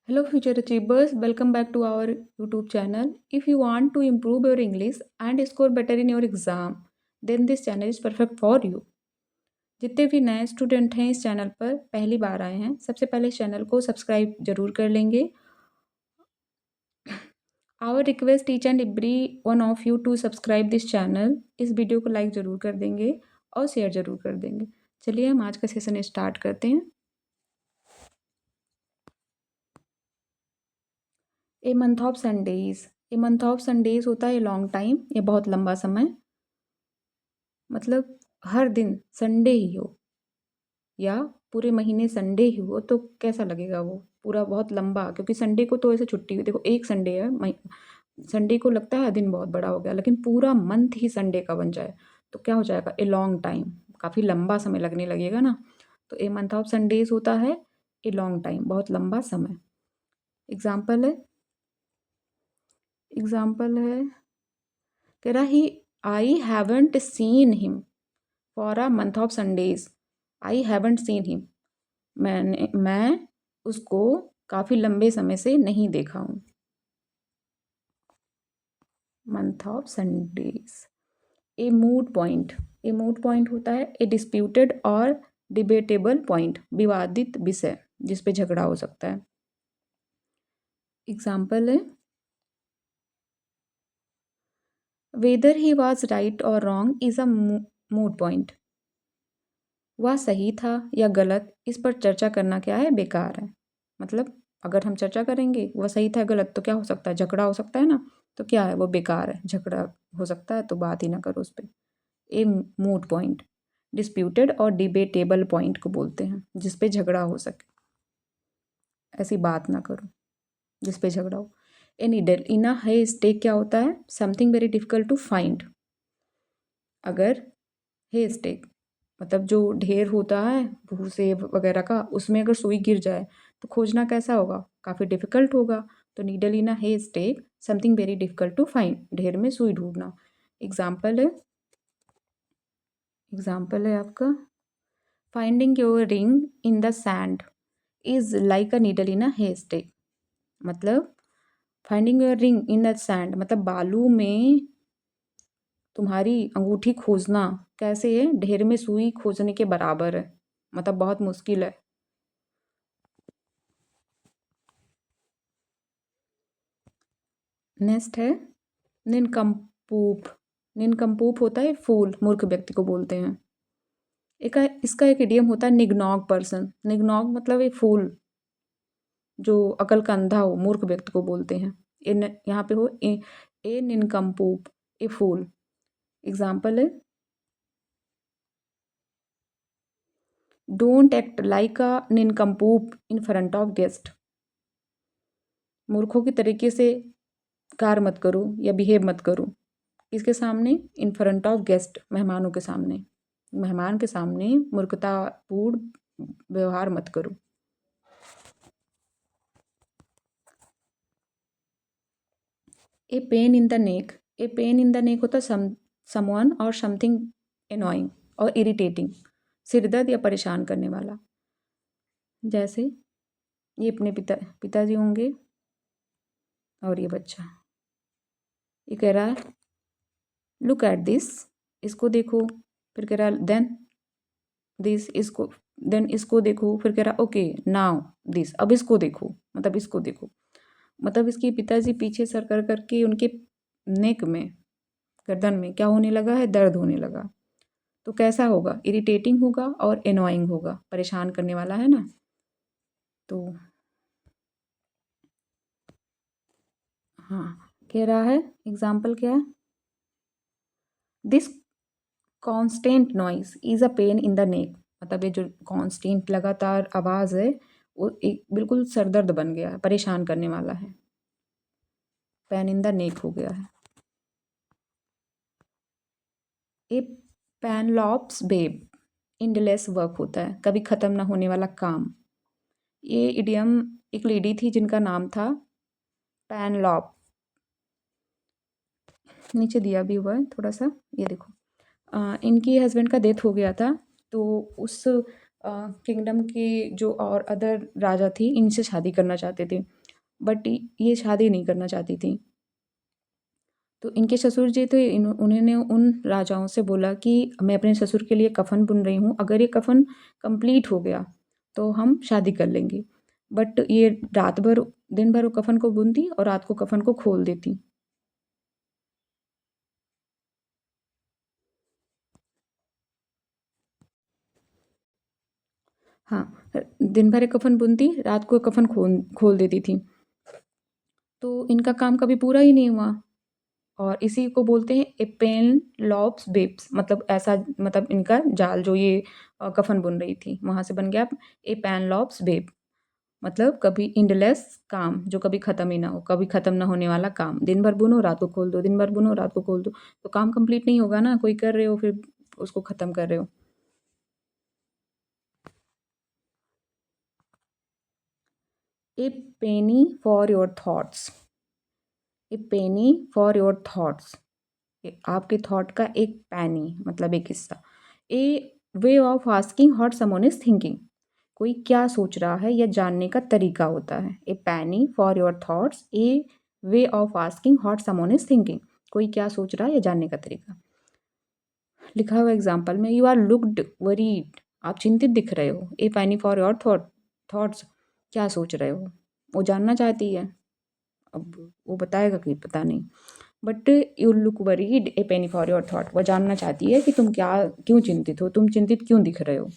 Hello, future achievers. Welcome back to our YouTube channel. If you want to improve your English and score better in your exam, then this channel is perfect for you. जितने भी नए student हैं इस channel पर पहली बार आए हैं, सबसे पहले इस चैनल को सब्सक्राइब जरूर कर लेंगे. Our request each and every one of you to subscribe this channel. इस वीडियो को लाइक ज़रूर कर देंगे और शेयर ज़रूर कर देंगे. चलिए हम आज का सेशन स्टार्ट करते हैं. ए month of Sundays. A month of Sundays होता है लॉन्ग टाइम, ये बहुत लंबा समय. मतलब हर दिन संडे ही हो या पूरे महीने संडे ही हो तो कैसा लगेगा वो पूरा बहुत लंबा, क्योंकि संडे को तो ऐसे छुट्टी देखो, एक संडे है, संडे को लगता है दिन बहुत बड़ा हो गया, लेकिन पूरा मंथ ही संडे का बन जाए तो क्या हो जाएगा, ए लॉन्ग टाइम, काफ़ी लंबा समय लगने लगेगा ना. तो ए मंथ ऑफ संडेज होता है ए लॉन्ग टाइम, बहुत लंबा समय. एग्जाम्पल है कह रहा he I haven't seen him for a month of Sundays. I haven't seen him, मैं उसको काफ़ी लंबे समय से नहीं देखा हूँ. Month of Sundays. A moot point. A moot point होता है ए डिस्प्यूटेड और डिबेटेबल पॉइंट, विवादित विषय जिस पे झगड़ा हो सकता है. एग्जाम्पल है वेदर ही वॉज राइट और wrong is a mood point. वह सही था या गलत, इस पर चर्चा करना क्या है, बेकार है. मतलब अगर हम चर्चा करेंगे वह सही था गलत तो क्या हो सकता है, झगड़ा हो सकता है ना. तो क्या है, वो बेकार है, झगड़ा हो सकता है, तो बात ही ना करो उस पर. ए मूड पॉइंट. डिस्प्यूटेड और डिबेटेबल पॉइंट को बोलते हैं जिस पे झगड़ा हो सके. ऐसी बात ना करो जिस पे झगड़ा हो. ए नीडल इन अ है स्टेक क्या होता है, something very difficult to find. अगर है स्टेक मतलब जो ढेर होता है भूसे वगैरह का, उसमें अगर सुई गिर जाए तो खोजना कैसा होगा, काफ़ी डिफिकल्ट होगा. तो needle in a haystack, something very difficult to find, ढेर में सुई ढूंढना. एग्जाम्पल है आपका finding your ring in the sand is like a needle in a haystack. मतलब finding your ring in the sand मतलब बालू में तुम्हारी अंगूठी खोजना कैसे है, ढेर में सुई खोजने के बराबर है, मतलब बहुत मुश्किल है. नेक्स्ट है निनकम्पूप. निनकम्पूप होता है फूल, मूर्ख व्यक्ति को बोलते हैं. इसका एक इडियम होता है निग्नॉग पर्सन. निग्नॉग मतलब एक फूल जो अकल का अंधा हो, मूर्ख व्यक्ति को बोलते हैं. यहाँ पे हो a nincompoop, a fool. Example है don't act like a nincompoop in front of guest. मूर्खों की तरीके से कार्य मत करो या बिहेव मत करो. किसके सामने, इन फ्रंट ऑफ गेस्ट, मेहमानों के सामने. मेहमान के सामने मूर्खतापूर्ण व्यवहार मत करो. A pain in the neck. A pain in the neck होता है समवन और समथिंग एनोइंग और इरिटेटिंग, सिरदर्द या परेशान करने वाला. जैसे ये अपने पिताजी होंगे और ये बच्चा, ये कह रहा है लुक एट दिस, इसको देखो. फिर कह रहा है देन दिस, इसको. देन इसको देखो. फिर कह रहा ओके नाउ दिस, अब इसको देखो, मतलब इसको देखो. मतलब इसके पिताजी पीछे सर कर करके उनके नेक में, गर्दन में क्या होने लगा है, दर्द होने लगा. तो कैसा होगा, इरिटेटिंग होगा और एनोइंग होगा, परेशान करने वाला है ना. तो हाँ, कह रहा है एग्जाम्पल क्या है, this constant noise is a pen in the नेक. मतलब ये जो कॉन्स्टेंट लगातार आवाज़ है वो एक बिल्कुल सरदर्द बन गया है, परेशान करने वाला है. पेन इन द नेक हो गया है. ए पैनलॉप्स बेब, इंडलेस वर्क होता है, कभी ख़त्म ना होने वाला काम. ये इडियम एक लेडी थी जिनका नाम था पैनलॉप. नीचे दिया भी हुआ है थोड़ा सा, ये देखो. इनकी हस्बैंड का डेथ हो गया था, तो उस किंगडम के जो और अदर राजा थी इनसे शादी करना चाहते थे, बट ये शादी नहीं करना चाहती थी। तो इनके ससुर जी थे, उन्होंने उन राजाओं से बोला कि मैं अपने ससुर के लिए कफ़न बुन रही हूँ, अगर ये कफ़न कंप्लीट हो गया तो हम शादी कर लेंगे। बट ये रात भर दिन भर वो कफ़न को बुनती और रात को कफ़न को खोल देती। हाँ, दिन भर कफ़न बुनती, रात को कफ़न खोल खोल देती थी। तो इनका काम कभी पूरा ही नहीं हुआ और इसी को बोलते हैं ए पेन लॉप्स बेब्स, मतलब ऐसा, मतलब इनका जाल जो ये कफ़न बुन रही थी वहाँ से बन गया ए पैन लॉप्स बेब, मतलब कभी एंडलेस काम जो कभी ख़त्म ही ना हो, कभी ख़त्म ना होने वाला काम। दिन भर बुनो रात को खोल दो, दिन भर बुनो रात को खोल दो, तो काम कंप्लीट नहीं होगा ना, कोई कर रहे हो फिर उसको ख़त्म कर रहे हो। A penny for your thoughts, a penny for your thoughts, आपके थॉट का एक पैनी मतलब एक हिस्सा। A way of asking what someone is thinking, कोई क्या सोच रहा है यह जानने का तरीका होता है। ए penny for your thoughts, A way of asking what someone is thinking, कोई क्या सोच रहा है यह जानने का तरीका। लिखा हुआ एग्जाम्पल में यू आर लुक्ड वरीड, आप चिंतित दिख रहे हो। ए पैनी फॉर योर थॉट्स, क्या सोच रहे हो, वो जानना चाहती है। अब वो बताएगा कि पता नहीं, but you look worried A penny for your thought, वो जानना चाहती है कि तुम क्या क्यों चिंतित हो, तुम चिंतित क्यों दिख रहे हो।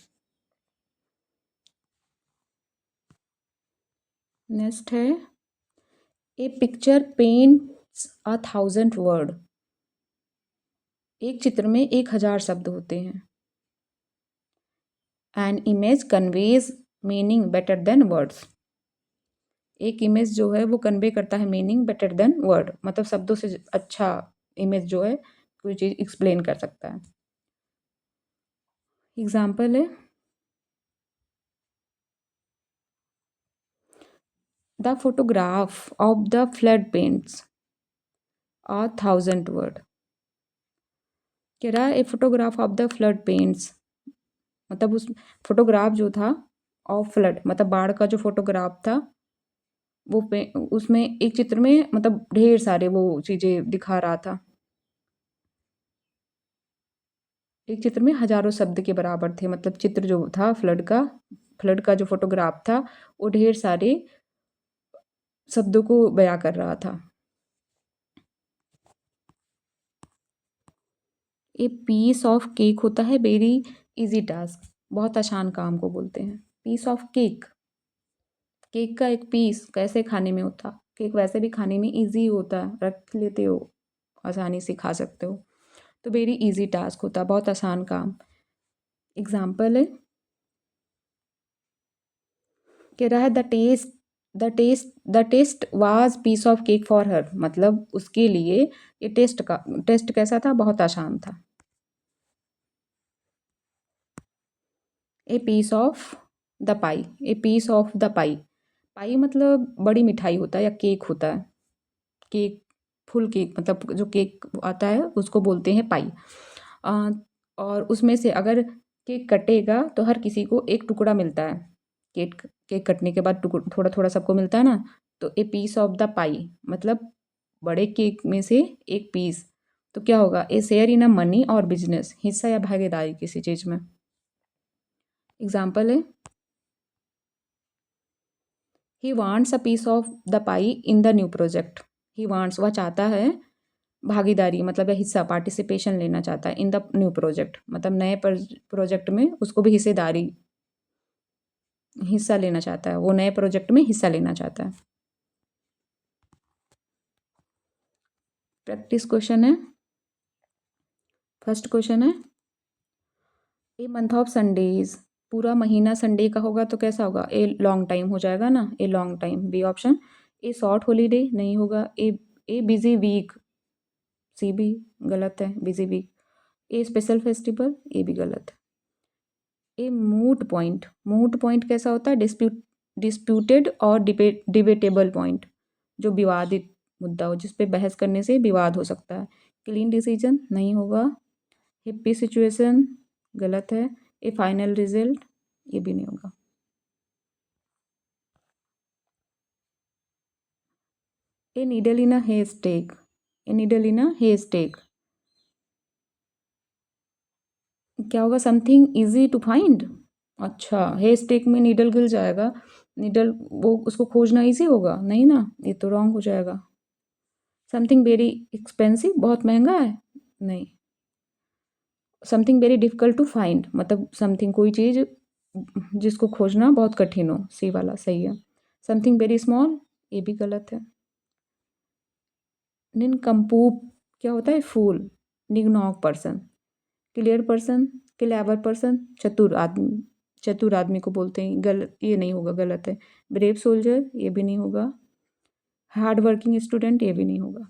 नेक्स्ट है a picture paints a thousand word, एक चित्र में 1000 शब्द होते हैं। An image conveys meaning better than words, एक इमेज जो है वो कन्वे करता है मीनिंग बेटर देन वर्ड, मतलब शब्दों से अच्छा इमेज जो है कोई चीज़ एक्सप्लेन कर सकता है। एग्जाम्पल है the photograph of the flood paints a thousand word, कह रहा है a photograph of the flood paints, मतलब उस फोटोग्राफ जो था ऑफ फ्लड मतलब बाढ़ का जो फोटोग्राफ था वो उसमें एक चित्र में मतलब ढेर सारे वो चीज़ें दिखा रहा था। एक चित्र में हजारों शब्द के बराबर थे, मतलब चित्र जो था फ्लड का जो फोटोग्राफ था वो ढेर सारे शब्दों को बयां कर रहा था। ए पीस ऑफ केक होता है वेरी इजी टास्क, बहुत आसान काम को बोलते हैं पीस ऑफ केक। केक का एक पीस कैसे खाने में होता, केक वैसे भी खाने में इजी होता है, रख लेते हो आसानी से खा सकते हो, तो वेरी इजी टास्क होता है, बहुत आसान काम। एग्जाम्पल है कह रहा है the taste was piece of cake for her, मतलब उसके लिए ये टेस्ट कैसा था, बहुत आसान था। A piece of the pie, a piece of the pie, pie मतलब बड़ी मिठाई होता है या केक होता है, केक फुल केक मतलब जो केक आता है उसको बोलते हैं पाई। अ, और उसमें से अगर केक कटेगा तो हर किसी को एक टुकड़ा मिलता है, केक केक कटने के बाद थोड़ा थोड़ा सबको मिलता है ना, तो ए पीस ऑफ द पाई मतलब बड़े केक में से एक पीस। तो क्या होगा, a share in a money और बिजनेस, हिस्सा या भागीदारी किसी चीज़ में। एग्जाम्पल है he wants a piece of the pie in the new project, he wants वह चाहता है भागीदारी मतलब हिस्सा पार्टिसिपेशन लेना चाहता है इन द न्यू प्रोजेक्ट, मतलब नए प्रोजेक्ट में उसको भी हिस्सा लेना चाहता है, वो नए प्रोजेक्ट में हिस्सा लेना चाहता है। प्रैक्टिस क्वेश्चन है, फर्स्ट क्वेश्चन है ए मंथ ऑफ संडेज, पूरा महीना संडे का होगा तो कैसा होगा, ए लॉन्ग टाइम हो जाएगा ना, a long time B option. A short holiday नहीं होगा, ए बिजी वीक, सी भी गलत है, busy week. A special festival, ये भी गलत है। ए मूट पॉइंट कैसा होता है, डिस्प्यूटेड और डिबेटेबल पॉइंट, जो विवादित मुद्दा हो जिस पे बहस करने से विवाद हो सकता है। क्लीन डिसीजन नहीं होगा। हिप्पी सिचुएशन गलत है। ए फाइनल रिजल्ट ये भी नहीं होगा। A needle in a hey stack, a needle in a hey stack क्या होगा? Something easy to find. अच्छा, हे स्टेक में नीडल गिल जाएगा, नीडल वो उसको खोजना इजी होगा? नहीं ना, ये तो रॉन्ग हो जाएगा। समथिंग वेरी एक्सपेंसिव, बहुत महंगा है? नहीं। Something very difficult to find, मतलब समथिंग कोई चीज़ जिसको खोजना बहुत कठिन हो, सी वाला सही है। समथिंग वेरी स्मॉल, ये भी गलत है। निनकम्पूप क्या होता है? फूल। निग्नॉक person, clear person, clever person, चतुर आदमी, चतुर आदमी को बोलते हैं। गलत, ये नहीं होगा, गलत है। ब्रेव सोल्जर, ये भी नहीं होगा। हार्ड वर्किंग स्टूडेंट, ये भी नहीं होगा।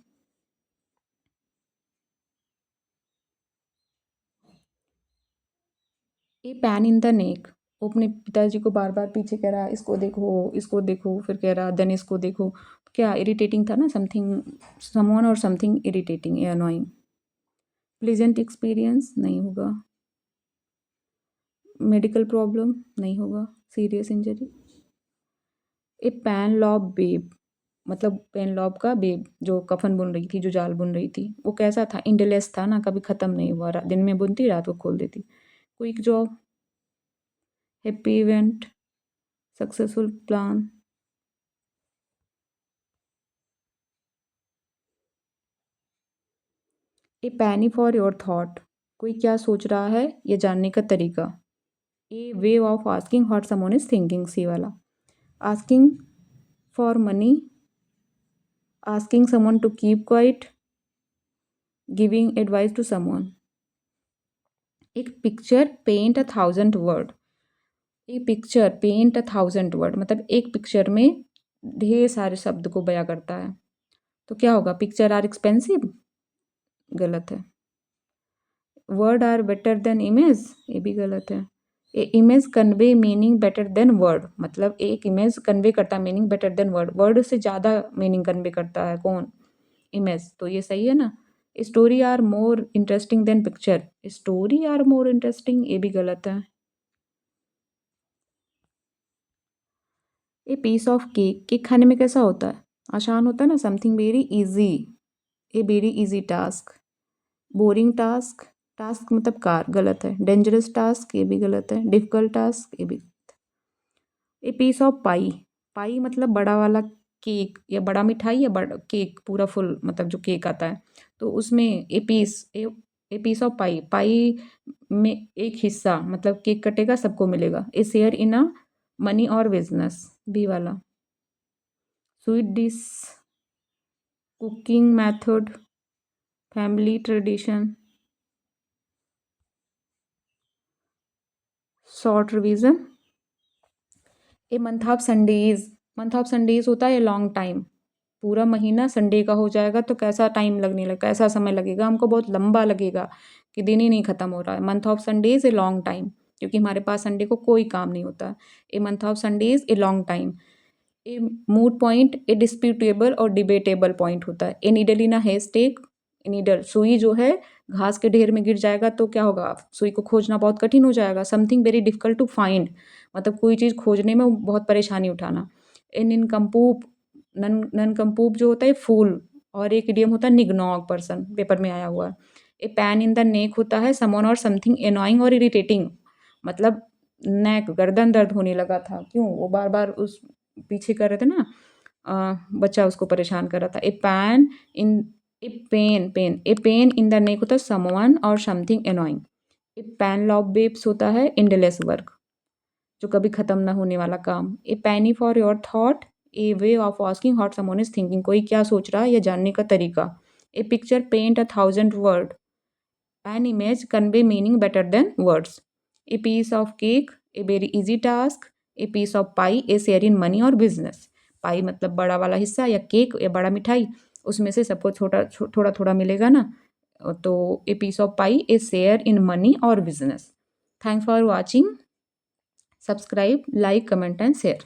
ए पैन इन द नेक, वो अपने पिताजी को बार बार पीछे कह रहा, इसको देखो, इसको देखो, फिर कह रहा देन इसको देखो। क्या इरिटेटिंग था ना? समथिंग, समवन और समथिंग इरिटेटिंग या अनोइंग। प्लीजेंट एक्सपीरियंस, नहीं होगा। मेडिकल प्रॉब्लम, नहीं होगा। Serious injury. ए पैन लॉब बेब, मतलब पेन लॉब का बेब, जो कफन बुन रही थी, जो जाल बुन रही थी, वो कैसा था? इंडलेस था ना, कभी ख़त्म नहीं हुआ, दिन में बुनती, रात को खोल देती। Quick job, happy event, successful plan. A penny for your thought, कोई क्या सोच रहा है ये जानने का तरीका। A way of asking what someone is thinking, सी वाला। Asking for money, asking someone to keep quiet, giving advice to someone. एक पिक्चर पेंट 1,000 वर्ड, एक पिक्चर पेंट 1,000 वर्ड, मतलब एक पिक्चर में ढेर सारे शब्द को बयां करता है। तो क्या होगा? पिक्चर आर एक्सपेंसिव, गलत है। Word are better than image, ये भी गलत है। A image convey meaning better than word, मतलब एक इमेज कन्वे करता है meaning better than word, word से ज़्यादा मीनिंग कन्वे करता है कौन? इमेज, तो ये सही है ना। Story are more interesting than picture, story are more interesting, ये भी गलत है। A piece of cake, cake खाने में कैसा होता है? आसान होता है ना। Something very easy, a very easy task. Boring task, task मतलब कार, गलत है। डेंजरस टास्क, ये भी गलत है। डिफिकल्ट टास्क, ये भी। ए पीस ऑफ पाई, पाई मतलब बड़ा वाला केक, या बड़ा मिठाई, या बड़ा केक पूरा फुल, मतलब जो केक आता है, तो उसमें ए पीस ऑफ पाई, पाई में एक हिस्सा, मतलब केक कटेगा सबको मिलेगा। ए शेयर इन अ मनी और बिजनेस, बी वाला। Sweet dish, cooking method, family tradition, short revision. A month of Sundays, month of Sundays होता है लॉन्ग टाइम, पूरा महीना संडे का हो जाएगा तो कैसा टाइम लगने लगा, कैसा समय लगेगा हमको? बहुत लंबा लगेगा कि दिन ही नहीं ख़त्म हो रहा है। Month of Sundays a long time, क्योंकि हमारे पास संडे को कोई काम नहीं होता। A month of Sundays a long time. A moot point a disputable और डिबेटेबल पॉइंट होता है। A needle in a hey stake, needle सुई जो है घास के ढेर में गिर जाएगा तो क्या होगा? सुई को खोजना बहुत कठिन हो जाएगा। Something very difficult to find, मतलब कोई चीज़ खोजने में बहुत परेशानी उठाना। ए निनकम्पूप, ननकम्पूप जो होता है फूल, और एक इडियम होता है निग्नॉग पर्सन, पेपर में आया हुआ है। ए पैन इन द नेक होता है समवन और समथिंग एनॉइंग और इरिटेटिंग, मतलब नेक, गर्दन दर्द होने लगा था, क्यों? वो बार बार उस पीछे कर रहे थे ना, बच्चा उसको परेशान कर रहा था। A pain in, a pain, pain, a pain in the neck होता है समवन और something annoying. A pan lob babes होता है इंडलेस वर्क, जो कभी ख़त्म ना होने वाला काम। A penny for your thought, a way of asking what someone is thinking, कोई क्या सोच रहा है ये जानने का तरीका। A picture paint 1,000 word, an image convey meaning better than words. A piece of cake, a very easy task. A piece of pie, a share in money और business. पाई मतलब बड़ा वाला हिस्सा, या केक या बड़ा मिठाई, उसमें से सबको छोटा थोड़ा थोड़ा मिलेगा ना, तो a piece of pie a share in money और business. Thanks for watching, subscribe, like, comment and share.